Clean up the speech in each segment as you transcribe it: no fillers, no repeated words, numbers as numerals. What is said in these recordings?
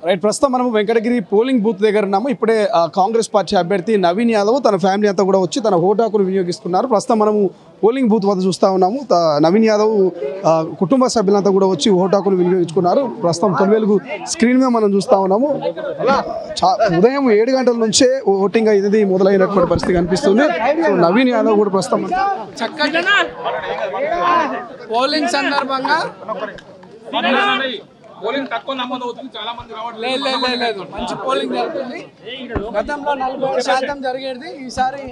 Right ప్రస్తుతం మనం Venkatagiri polling booth దగ్గర ఉన్నాము. ఇప్పుడే కాంగ్రెస్ పార్టీ అభ్యర్థి నవీన్ యాదవ్ తన ఫ్యామిలీ అంతా కూడా వచ్చి తన ఓటు హక్కును వినియోగిస్తున్నారు. ప్రస్తుతం మనము పోలింగ్ బూత్ వద్ద చూస్తూ ఉన్నాము. నవీన్ యాదవ్ కుటుంబ సభ్యులంతా కూడా వచ్చి ఓటు హక్కును వినియోగించుకున్నారు. ప్రస్తుతం 9 వెలుగు స్క్రీన్ మీద మనం చూస్తూ ఉన్నాము. ఉదయం 7 గంటల నుంచే ఓటింగ్ అనేది మొదలైనటువంటి పరిస్థితి కనిపిస్తుంది. సో నవీన్ యాదవ్ కూడా ప్రస్తుతం చక్కటి పోలింగ్ సందర్భంగా లేదు మంచి పోలింగ్ జరుగుతుంది. గతంలో 40% జరిగేది ఈసారి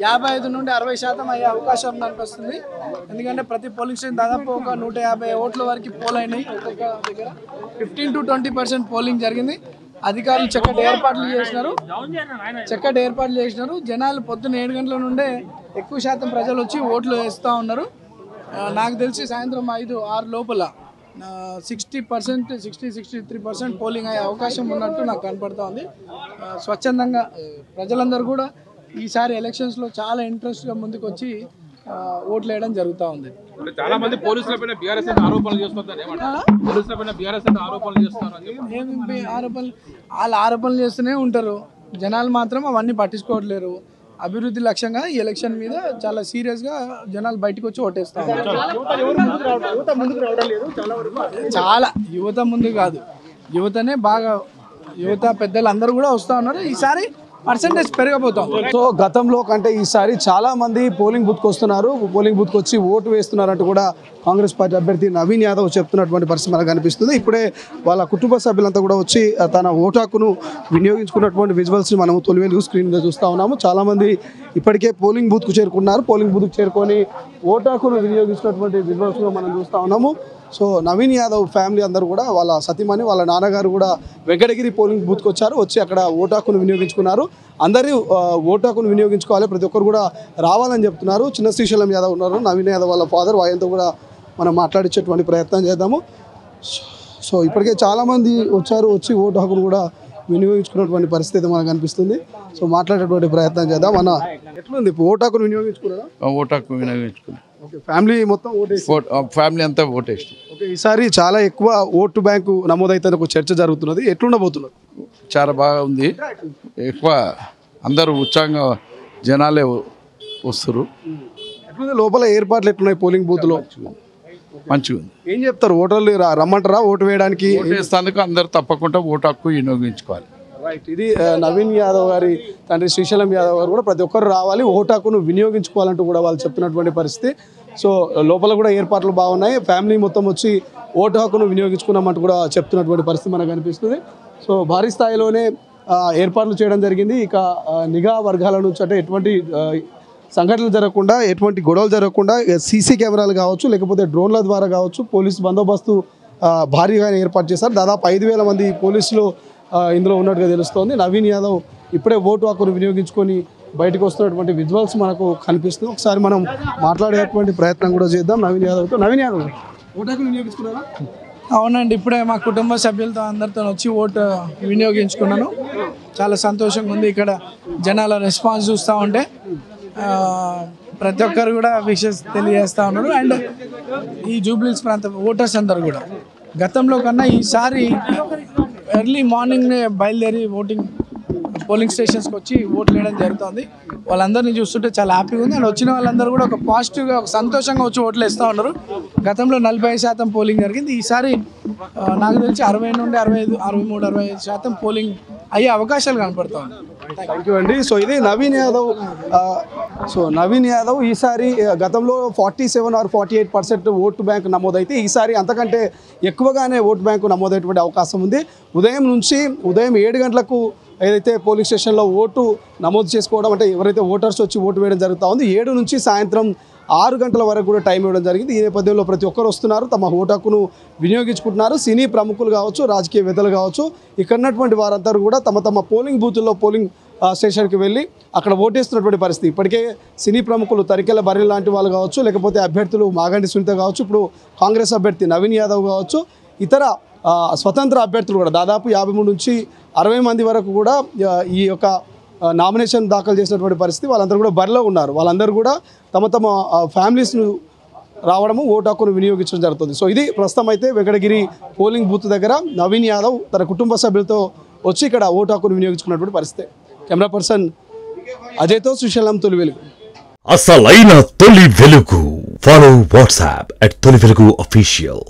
55 నుండి 60% అయ్యే అవకాశం కనిపిస్తుంది. ఎందుకంటే ప్రతి పోలింగ్ స్టేషన్ దాదాపు ఒక 150 ఓట్ల వరకు పోల్ అయినాయి. ఒక్కొక్క దగ్గర 15 to 20% పోలింగ్ జరిగింది. అధికారులు చక్కటి ఏర్పాట్లు చేసినారు. జనాలు పొద్దున్న 7 గంటల నుండే ఎక్కువ శాతం ప్రజలు వచ్చి ఓట్లు వేస్తూ ఉన్నారు. నాకు తెలిసి సాయంత్రం 5-6 లోపల 60%, 63% పోలింగ్ అయ్యే అవకాశం ఉన్నట్టు నాకు కనపడుతూ ఉంది. స్వచ్ఛందంగా ప్రజలందరూ కూడా ఈసారి ఎలక్షన్స్లో చాలా ఇంట్రెస్ట్గా ముందుకు వచ్చి ఓట్లు వేయడం జరుగుతూ ఉంది. చాలా మంది పోలీసులపైన బీఆర్ఎస్ ఆరోపణలు చేస్తున్నారు. వాళ్ళు ఆరోపణలు చేస్తూనే ఉంటారు. జనాలు మాత్రం అవన్నీ పట్టించుకోవట్లేరు. అభివృద్ధి లక్ష్యంగా ఈ ఎలక్షన్ మీద చాలా సీరియస్గా జనాలు బయటకు వచ్చి ఓటేస్తా ఉన్నారు. చాలా యువత ముందు కాదు, యువతనే బాగా పెద్దలు అందరూ కూడా వస్తూ ఉన్నారు. ఈసారి పర్సెంటేజ్ పెరగబోతాం. సో గతంలో కంటే ఈసారి చాలా మంది పోలింగ్ బూత్కి వస్తున్నారు. పోలింగ్ బూత్కి వచ్చి ఓటు వేస్తున్నారంటూ కూడా కాంగ్రెస్ పార్టీ అభ్యర్థి నవీన్ యాదవ్ చెప్తున్నటువంటి పరిస్థితి మనకు కనిపిస్తుంది. ఇప్పుడే వాళ్ళ కుటుంబ సభ్యులంతా కూడా వచ్చి తన ఓటు హక్కును వినియోగించుకున్నటువంటి విజువల్స్ని మనం 9 వెలుగు స్క్రీన్ మీద చూస్తూ ఉన్నాము. చాలామంది ఇప్పటికే పోలింగ్ బూత్కు చేరుకున్నారు. పోలింగ్ బూత్కు చేరుకొని ఓటు హక్కును వినియోగించినటువంటి విజువల్స్లో మనం చూస్తూ ఉన్నాము. సో నవీన్ యాదవ్ ఫ్యామిలీ అందరూ కూడా వాళ్ళ సతీమణి వాళ్ళ నాన్నగారు కూడా వెంకటగిరి పోలింగ్ బూత్కి వచ్చి అక్కడ ఓటు హక్కును వినియోగించుకున్నారు. అందరూ ఓటు హక్కును వినియోగించుకోవాలి, ప్రతి ఒక్కరు కూడా రావాలని చెప్తున్నారు. చిన్న శ్రీశైలం యాదవ్ ఉన్నారు, నవీన్ యాదవ్ వాళ్ళ ఫాదర్. ఆయనతో కూడా మనం మాట్లాడించేటువంటి ప్రయత్నం చేద్దాము. సో ఇప్పటికే చాలామంది వచ్చి ఓటు హక్కును కూడా వినియోగించుకున్నటువంటి పరిస్థితి మనకు కనిపిస్తుంది. సో మాట్లాడేటువంటి ప్రయత్నం చేద్దాం. మన ఎట్లుంది ఓటు హక్కును వినియోగించుకున్నారా? ఓటు హక్కు వినియోగించుకున్నాం. ఓకే, ఫ్యామిలీ మొత్తం ఫ్యామిలీ అంతా ఓటేసి. ఓకే, ఈసారి చాలా ఎక్కువ ఓటు బ్యాంకు నమోదైతే ఒక చర్చ జరుగుతున్నది. ఎట్లుండబోతున్నారు? చాలా బాగా ఉంది. ఎక్కువ అందరూ ఉత్సాహంగా జనాలే వస్తారు. ఎట్లుంది లోపల ఏర్పాట్లు ఎట్లున్నాయి పోలింగ్ బూత్లో? మంచిగా ఉంది. ఏం చెప్తారు ఓటర్లు రమ్మంటారా ఓటు వేయడానికి? ఓటేస్తానికి అందరూ తప్పకుండా ఓటు హక్కు వినియోగించుకోవాలి. రైట్, ఇది నవీన్ యాదవ్ గారి తండ్రి శ్రీశైలం యాదవ్ గారు కూడా ప్రతి ఒక్కరు రావాలి, ఓటు హక్కును వినియోగించుకోవాలంటూ కూడా వాళ్ళు చెప్తున్నటువంటి పరిస్థితి. సో లోపల కూడా ఏర్పాట్లు బాగున్నాయి. ఫ్యామిలీ మొత్తం వచ్చి ఓటు హక్కును వినియోగించుకున్నామంటూ కూడా చెప్తున్నటువంటి పరిస్థితి మనకు కనిపిస్తుంది. సో భారీ స్థాయిలోనే ఏర్పాట్లు చేయడం జరిగింది. ఇక నిఘా వర్గాల నుంచి అంటే ఎటువంటి సంఘటనలు జరగకుండా, ఎటువంటి గొడవలు జరగకుండా సీసీ కెమెరాలు కావచ్చు, లేకపోతే డ్రోన్ల ద్వారా కావచ్చు, పోలీసు బందోబస్తు భారీగా ఏర్పాటు చేశారు. దాదాపు 5,000 మంది పోలీసులు ఇందులో ఉన్నట్టుగా తెలుస్తోంది. నవీన్ యాదవ్ ఇప్పుడే ఓటు హక్కును వినియోగించుకొని బయటకు వస్తున్నటువంటి విజువల్స్ మనకు కనిపిస్తుంది. ఒకసారి మనం మాట్లాడేటువంటి ప్రయత్నం కూడా చేద్దాం నవీన్ యాదవ్తో. నవీన్ యాదవ్ ఓటు హక్కును వినియోగించుకున్నారా? అవునండి, ఇప్పుడే మా కుటుంబ సభ్యులతో అందరితో వచ్చి ఓటు వినియోగించుకున్నాను. చాలా సంతోషంగా ఉంది. ఇక్కడ జనాల రెస్పాన్స్ చూస్తూ ఉంటే ప్రతి ఒక్కరు కూడా విషెస్ తెలియజేస్తూ ఉన్నారు. అండ్ ఈ జూబ్లీహిల్స్ ప్రాంత ఓటర్స్ అందరు కూడా గతంలో కన్నా ఈసారి ఎర్లీ మార్నింగ్ బయలుదేరి పోలింగ్ స్టేషన్స్కి వచ్చి ఓట్లు వేయడం జరుగుతుంది. వాళ్ళందరినీ చూస్తుంటే చాలా హ్యాపీగా ఉంది. అండ్ వచ్చిన వాళ్ళందరూ కూడా ఒక పాజిటివ్గా, ఒక సంతోషంగా వచ్చి ఓట్లు వేస్తూ ఉన్నారు. గతంలో 45% పోలింగ్ జరిగింది. ఈసారి నాకు తెలిసి 60 నుండి 65% పోలింగ్ అయ్యే అవకాశాలు కనపడతా ఉన్నాయి. థ్యాంక్ యూ అండి. సో ఇది నవీన్ యాదవ్ ఈసారి గతంలో 47 or 48% ఓటు బ్యాంకు నమోదైతే ఈసారి అంతకంటే ఎక్కువగానే ఓటు బ్యాంకు నమోదయ్యేటువంటి అవకాశం ఉంది. ఉదయం 7 గంటలకు ఏదైతే పోలింగ్ స్టేషన్లో ఓటు నమోదు చేసుకోవడం, అంటే ఎవరైతే ఓటర్స్ వచ్చి ఓటు వేయడం జరుగుతూ ఉంది, 7 నుంచి సాయంత్రం 6 గంటల వరకు కూడా టైం ఇవ్వడం జరిగింది. ఈ నేపథ్యంలో ప్రతి ఒక్కరు వస్తున్నారు, తమ ఓటు హక్కును వినియోగించుకుంటున్నారు. సినీ ప్రముఖులు కావచ్చు, రాజకీయవేత్తలు కావచ్చు, ఇక్కడ ఉన్నటువంటి వారందరూ కూడా తమ పోలింగ్ బూతుల్లో పోలింగ్ స్టేషన్కి వెళ్ళి అక్కడ ఓటేస్తున్నటువంటి పరిస్థితి. ఇప్పటికే సినీ ప్రముఖులు తరికెల బర్రె లాంటి వాళ్ళు కావచ్చు, లేకపోతే అభ్యర్థులు మాగంటి సునీత కావచ్చు, ఇప్పుడు కాంగ్రెస్ అభ్యర్థి నవీన్ యాదవ్ కావచ్చు, ఇతర స్వతంత్ర అభ్యర్థులు కూడా దాదాపు 53 నుంచి 60 మంది వరకు కూడా ఈ యొక్క నామినేషన్ దాఖలు చేసినటువంటి పరిస్థితి. వాళ్ళందరూ కూడా బరిలో ఉన్నారు. వాళ్ళందరూ కూడా తమ ఫ్యామిలీస్ను రావడము ఓటు హక్కును వినియోగించడం జరుగుతుంది. సో ఇది ప్రస్తుతం అయితే వెంకటగిరి పోలింగ్ బూత్ దగ్గర నవీన్ యాదవ్ తన కుటుంబ సభ్యులతో వచ్చి ఇక్కడ ఓటు హక్కును వినియోగించుకున్నటువంటి పరిస్థితి. కెమెరా పర్సన్ అజయ్తో శ్రీశైలం తొలి వెలుగు. అసలైన తొలి వెలుగు. ఫాలో వాట్సాప్ @తొలి వెలుగు official.